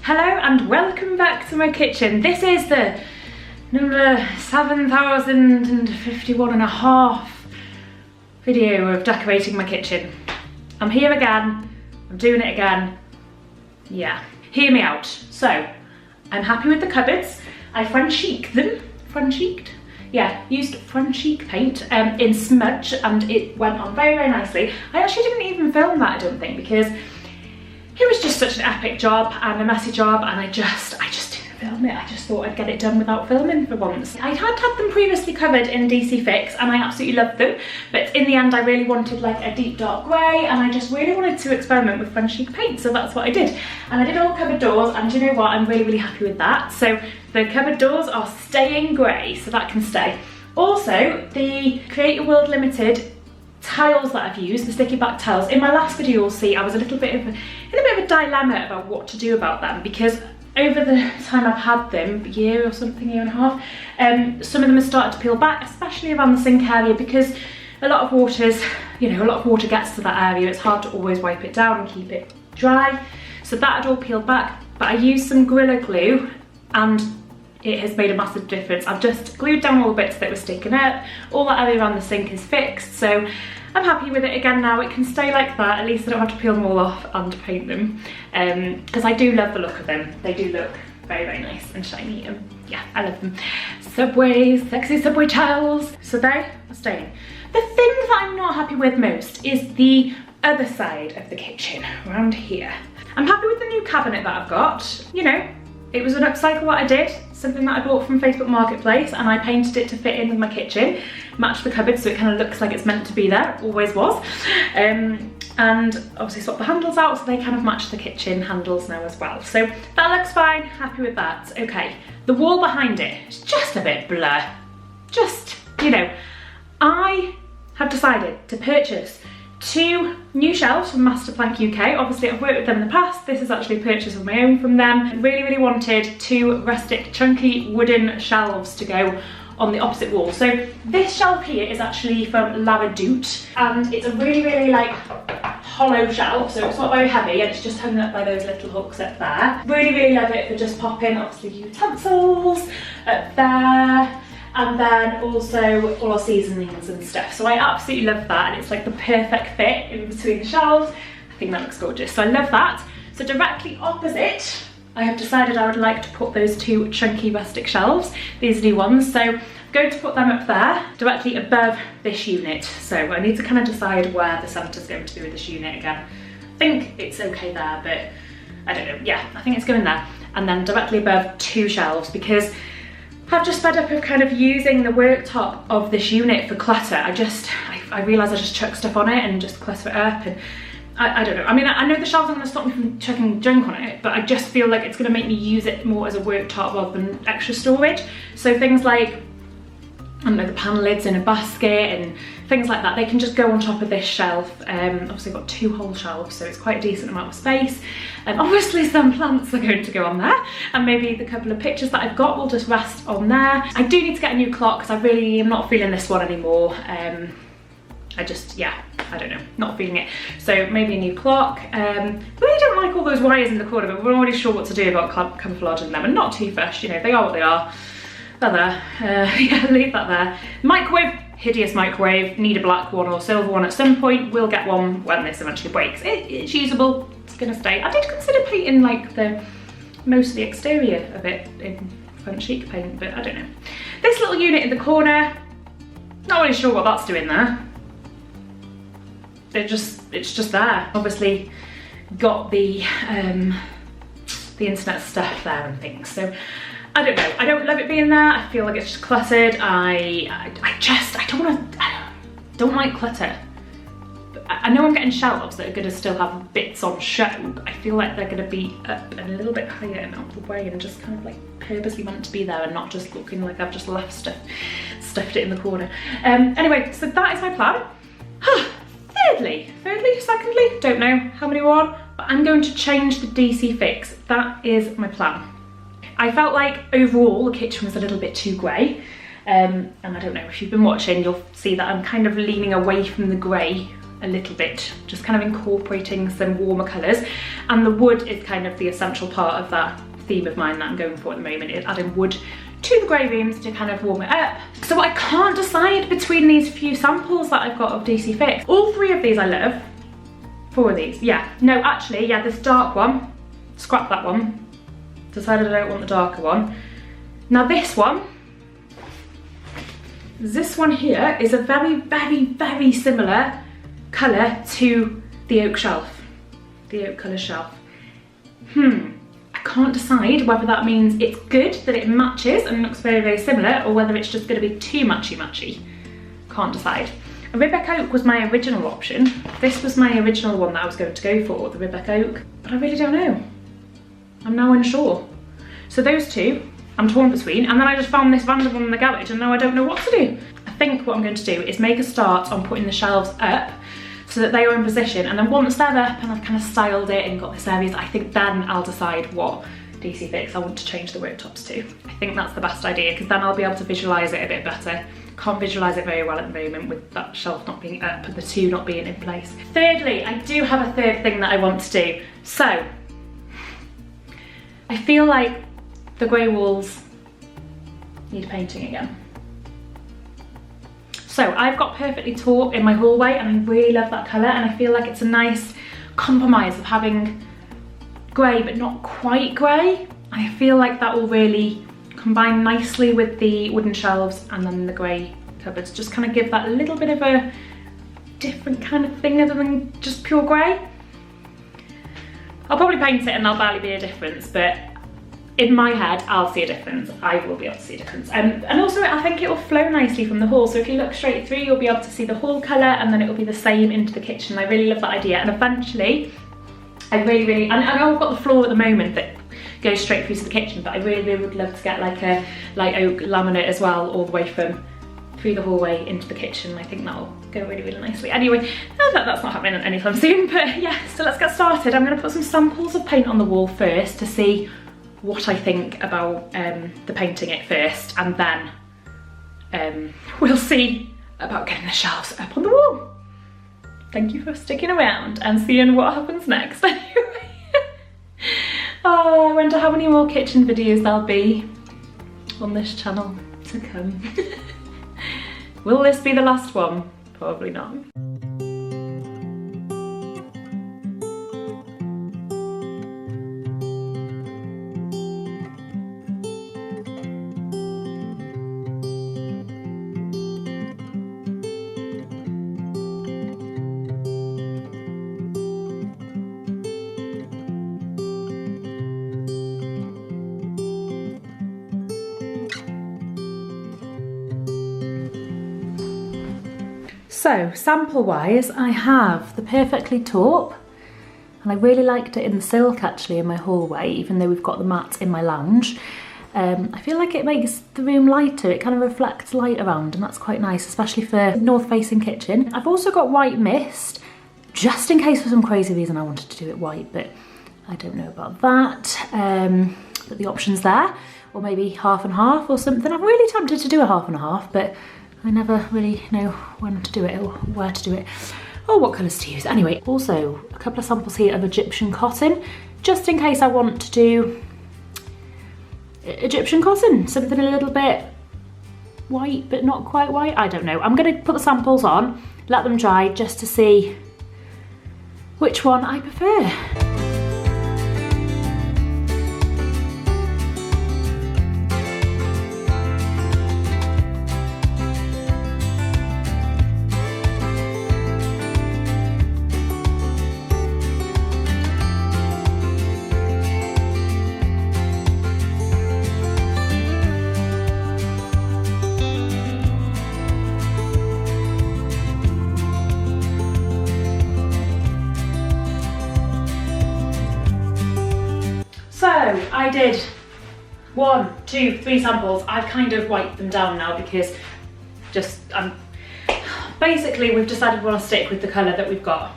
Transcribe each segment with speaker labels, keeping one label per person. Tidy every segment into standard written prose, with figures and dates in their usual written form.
Speaker 1: Hello and welcome back to my kitchen. This is the number 7,051 and a half video of decorating my kitchen. I'm here again, I'm doing it again. Yeah, hear me out. So, I'm happy with the cupboards. I French-cheeked them. French-cheeked? Yeah, used French-cheek paint in smudge and it went on very, very nicely. I actually didn't even film that, I don't think, because it was just such an epic job and a messy job, and I just didn't film it. I just thought I'd get it done without filming for once. I had them previously covered in DC Fix and I absolutely loved them, but in the end I really wanted like a deep dark grey and I just really wanted to experiment with French-cheek paint, so that's what I did. And I did all cupboard doors, and you know what, I'm really, really happy with that. So the cupboard doors are staying grey, so that can stay. Also, the Create Your World Limited tiles that I've used, the sticky back tiles, in my last video you'll see I was in a bit of a dilemma about what to do about them, because over the time I've had them, a year or something, year and a half, some of them have started to peel back, especially around the sink area, because a lot of water gets to that area. It's hard to always wipe it down and keep it dry. So that had all peeled back, but I used some Gorilla Glue and it has made a massive difference. I've just glued down all the bits that were sticking up. All that area around the sink is fixed, so I'm happy with it again now. It can stay like that. At least I don't have to peel them all off and paint them, because I do love the look of them. They do look very, very nice and shiny, and yeah, I love them. Subways, sexy subway tiles. So they are staying. The thing that I'm not happy with most is the other side of the kitchen, around here. I'm happy with the new cabinet that I've got. You know, it was an upcycle that I did, something that I bought from Facebook Marketplace, and I painted it to fit in with my kitchen, match the cupboard so it kind of looks like it's meant to be there, it always was. And obviously swapped the handles out so they kind of match the kitchen handles now as well. So that looks fine, happy with that. Okay, the wall behind it is just a bit blur. Just, you know, I have decided to purchase 2 new shelves from Masterplank UK. Obviously I've worked with them in the past. This is actually a purchase of my own from them. Really, really wanted 2 rustic chunky wooden shelves to go on the opposite wall. So this shelf here is actually from La Redoute, and it's a really, really like hollow shelf, so it's not very heavy and it's just hung up by those little hooks up there. Really, really love it for just popping obviously utensils up there, and then also all our seasonings and stuff. So I absolutely love that, and it's like the perfect fit in between the shelves. I think that looks gorgeous, so I love that. So directly opposite, I have decided I would like to put those 2 chunky rustic shelves, these new ones. So I'm going to put them up there, directly above this unit. So I need to kind of decide where the centre's going to be with this unit again. I think it's okay there, but I don't know. Yeah, I think it's going there. And then directly above 2 shelves, because I've just fed up of kind of using the worktop of this unit for clutter. I realise I just chuck stuff on it and just clutter it up, and I don't know. I mean, I know the shelves aren't going to stop me from chucking junk on it, but I just feel like it's going to make me use it more as a worktop rather than extra storage. So things like, I don't know, the pan lids in a basket and things like that, they can just go on top of this shelf. Obviously I've got 2 whole shelves, so it's quite a decent amount of space. And obviously some plants are going to go on there, and maybe the couple of pictures that I've got will just rest on there. I do need to get a new clock because I really am not feeling this one anymore. Yeah, I don't know, not feeling it. So maybe a new clock. Really don't like all those wires in the corner, but we're not really sure what to do about camouflaging them, and not too fussed, you know, they are what they are. They're there. Yeah, leave that there. Microwave, hideous microwave, need a black one or silver one at some point. We'll get one when this eventually breaks. It's usable, it's gonna stay. I did consider painting like most of the exterior of it in French-cheek paint, but I don't know. This little unit in the corner, not really sure what that's doing there. It's just there. Obviously got the internet stuff there and things, so I don't know. I don't love it being there. I feel like it's just cluttered. I don't like clutter. But I know I'm getting shelves that are going to still have bits on show, but I feel like they're going to be up and a little bit higher and out of the way and just kind of like purposely meant to be there and not just looking like I've just left stuffed it in the corner. Anyway, so that is my plan. Secondly, don't know how many we're on, but I'm going to change the DC Fix. That is my plan. I felt like overall the kitchen was a little bit too grey, and I don't know, if you've been watching you'll see that I'm kind of leaning away from the grey a little bit, just kind of incorporating some warmer colours. And the wood is kind of the essential part of that theme of mine that I'm going for at the moment, is adding wood to the grey rooms to kind of warm it up. So I can't decide between these few samples that I've got of DC Fix. All 3 of these I love. 4 of these, yeah. No, actually, yeah, this dark one, scrap that one. Decided I don't want the darker one. Now this one here is a very, very, very similar colour to the oak shelf, the oak colour shelf. I can't decide whether that means it's good, that it matches and looks very, very similar, or whether it's just going to be too matchy-matchy. Can't decide. A Ribbeck Oak was my original option. This was my original one that I was going to go for, the Ribbeck Oak, but I really don't know. I'm now unsure. So those 2, I'm torn between, and then I just found this random one in the garage and now I don't know what to do. I think what I'm going to do is make a start on putting the shelves up so that they are in position, and then once they're up and I've kind of styled it and got this areas, I think then I'll decide what DC Fix I want to change the worktops to. I think that's the best idea, because then I'll be able to visualise it a bit better. Can't visualise it very well at the moment with that shelf not being up and the 2 not being in place. Thirdly, I do have a third thing that I want to do. So, I feel like the grey walls need painting again. So I've got Perfectly Taupe in my hallway and I really love that colour, and I feel like it's a nice compromise of having grey but not quite grey. I feel like that will really combine nicely with the wooden shelves and then the grey cupboards. Just kind of give that a little bit of a different kind of thing other than just pure grey. I'll probably paint it and there'll barely be a difference, but in my head, I'll see a difference. I will be able to see a difference. And also, I think it will flow nicely from the hall. So if you look straight through, you'll be able to see the hall colour, and then it will be the same into the kitchen. I really love that idea. And eventually, I really, and I've got the floor at the moment that goes straight through to the kitchen, but I really would love to get like a light oak laminate as well, all the way from through the hallway into the kitchen. I think that'll go really, really nicely. Anyway, that's not happening anytime soon, but yeah, so let's get started. I'm gonna put some samples of paint on the wall first to see what I think about the painting it first, and then we'll see about getting the shelves up on the wall. Thank you for sticking around and seeing what happens next. Anyway, oh, I wonder how many more kitchen videos there'll be on this channel to come. Will this be the last one? Probably not. So, sample-wise, I have the Perfectly Taupe, and I really liked it in the silk actually in my hallway, even though we've got the matte in my lounge. I feel like it makes the room lighter, it kind of reflects light around, and that's quite nice, especially for north-facing kitchen. I've also got White Mist, just in case for some crazy reason I wanted to do it white, but I don't know about that. But the option's there, or maybe half and half or something. I'm really tempted to do a half and half, but I never really know when to do it or where to do it or what colours to use. Anyway, also a couple of samples here of Egyptian cotton, just in case I want to do Egyptian cotton, something a little bit white but not quite white. I don't know. I'm going to put the samples on, let them dry just to see which one I prefer. I did 1, 2, 3 samples. I've kind of wiped them down now because basically we've decided we want to stick with the colour that we've got.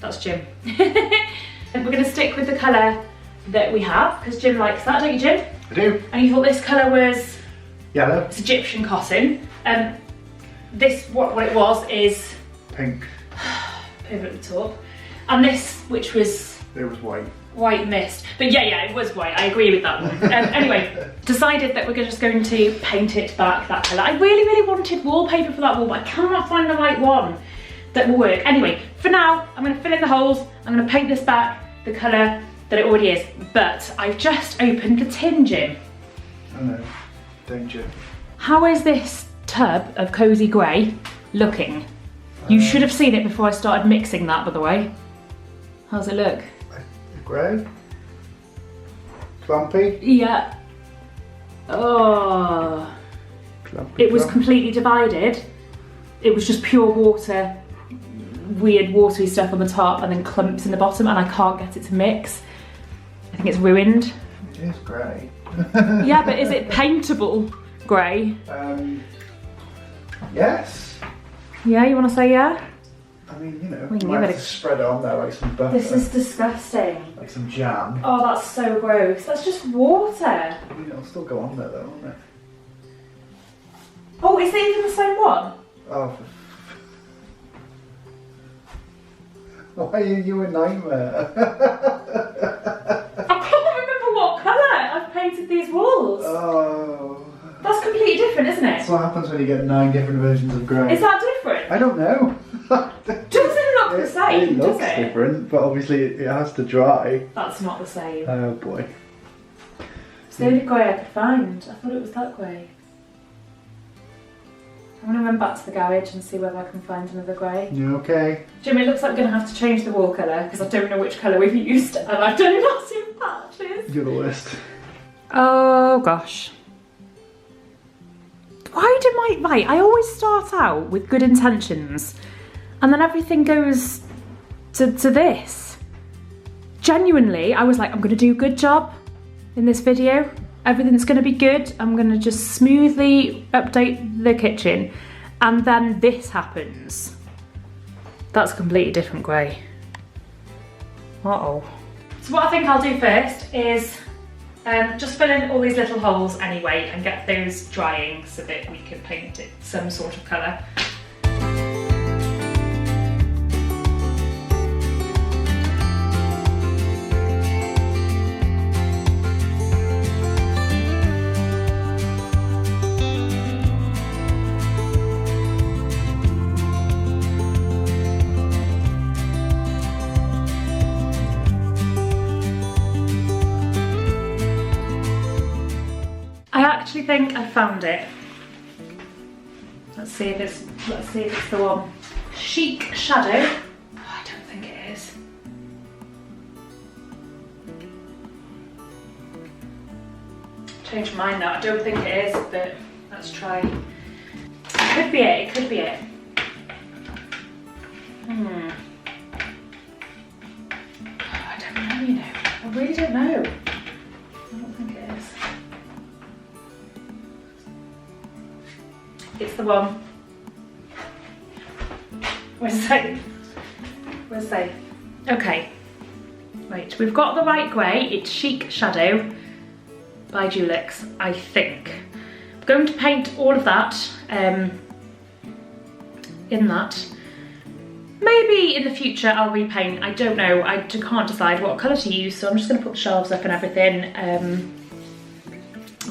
Speaker 1: That's Jim. And we're going to stick with the colour that we have because Jim likes that, don't you, Jim?
Speaker 2: I do.
Speaker 1: And you thought this colour was
Speaker 2: yellow.
Speaker 1: It's Egyptian cotton. This what it was is
Speaker 2: pink.
Speaker 1: over at the top. And this, which was...
Speaker 2: It was white.
Speaker 1: White mist. But yeah, it was white. I agree with that one. Anyway, decided that we're just going to paint it back that colour. I really, really wanted wallpaper for that wall, but I cannot find the right one that will work. Anyway, for now, I'm going to fill in the holes. I'm going to paint this back the colour that it already is. But I've just opened the tin, Jim.
Speaker 2: I know. Danger.
Speaker 1: How is this tub of cosy grey looking? You should have seen it before I started mixing that, by the way. How's it look?
Speaker 2: Grey? Clumpy?
Speaker 1: Yeah. Oh.
Speaker 2: Clumpy,
Speaker 1: It was completely divided. It was just pure water, weird watery stuff on the top and then clumps in the bottom, and I can't get it to mix. I think it's ruined.
Speaker 2: It is grey.
Speaker 1: Yeah, but is it paintable grey?
Speaker 2: Yes.
Speaker 1: Yeah, you want to say yeah?
Speaker 2: I mean, you know,
Speaker 1: We can
Speaker 2: you might
Speaker 1: give
Speaker 2: have
Speaker 1: it
Speaker 2: to spread it on there like some butter.
Speaker 1: This is disgusting.
Speaker 2: Like some jam.
Speaker 1: Oh, that's so gross. That's just water.
Speaker 2: I mean, it'll still go on there though, won't it?
Speaker 1: Oh, is it even the same one?
Speaker 2: Oh, why are you a nightmare?
Speaker 1: I can't remember what colour I've painted these walls.
Speaker 2: Oh.
Speaker 1: That's completely different, isn't it?
Speaker 2: That's what happens when you get 9 different versions of grey.
Speaker 1: Is that different?
Speaker 2: I don't know.
Speaker 1: Doesn't look the same,
Speaker 2: It looks
Speaker 1: does it?
Speaker 2: different, but obviously it has to dry.
Speaker 1: That's not the same.
Speaker 2: Oh boy.
Speaker 1: It's the only grey I could find. I thought it was that grey. I'm going to run back to the garage and see whether I can find another grey.
Speaker 2: You okay?
Speaker 1: Jim, it looks like we're going to have to change the wall colour because I don't know which colour we've used and I've done massive patches.
Speaker 2: You're the worst.
Speaker 1: Oh gosh. Why did I always start out with good intentions and then everything goes to this. Genuinely, I was like, I'm going to do a good job in this video. Everything's going to be good. I'm going to just smoothly update the kitchen. And then this happens. That's a completely different grey. Uh-oh. So what I think I'll do first is just fill in all these little holes anyway and get those drying so that we can paint it some sort of colour. I actually think I found it. Let's see if it's the one. Chic Shadow. Oh, I don't think it is. Changed my mind now. I don't think it is, but let's try. It could be it. It could be it. I don't know, you know. I really don't know. I don't think it is. It's the one. We're safe. We're safe. Okay. Right, we've got the right grey. It's Chic Shadow by Dulux, I think. I'm going to paint all of that in that. Maybe in the future I'll repaint. I don't know. I can't decide what colour to use, so I'm just going to put the shelves up and everything.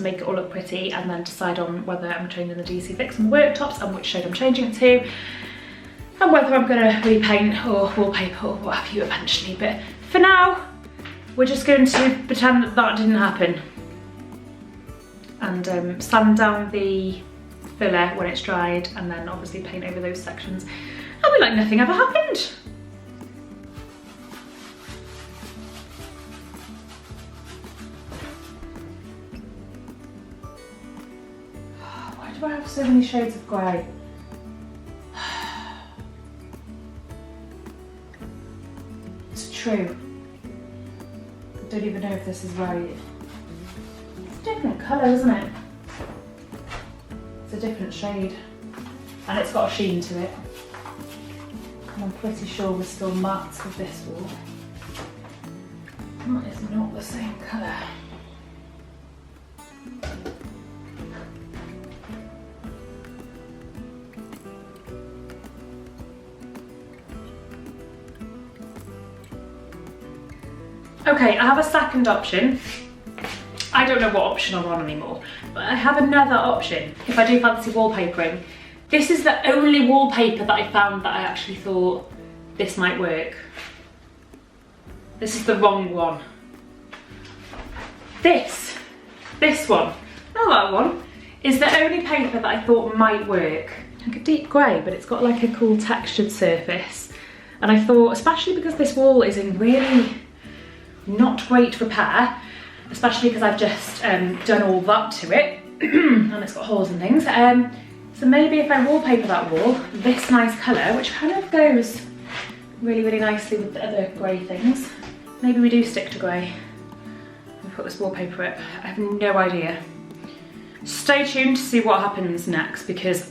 Speaker 1: Make it all look pretty and then decide on whether I'm changing the DC Fix on the worktops and which shade I'm changing it to and whether I'm going to repaint or wallpaper or what have you eventually. But for now we're just going to pretend that that didn't happen and sand down the filler when it's dried and then obviously paint over those sections and be like nothing ever happened. Why do I have so many shades of grey? It's true. I don't even know if this is right. It's a different colour, isn't it? It's a different shade. And it's got a sheen to it. And I'm pretty sure we're still matte with this wall. That is not the same colour. Okay, I have a second option. I don't know what option I'm on anymore, but I have another option if I do fancy wallpapering. This is the only wallpaper that I found that I actually thought this might work. This is the wrong one. This one, not that one, is the only paper that I thought might work. Like a deep grey, but it's got like a cool textured surface. And I thought, especially because this wall is in really not great repair, especially because I've just done all that to it, and it's got holes and things. So maybe if I wallpaper that wall, this nice colour, which kind of goes really, really nicely with the other grey things. Maybe we do stick to grey and put this wallpaper up. I have no idea. Stay tuned to see what happens next, because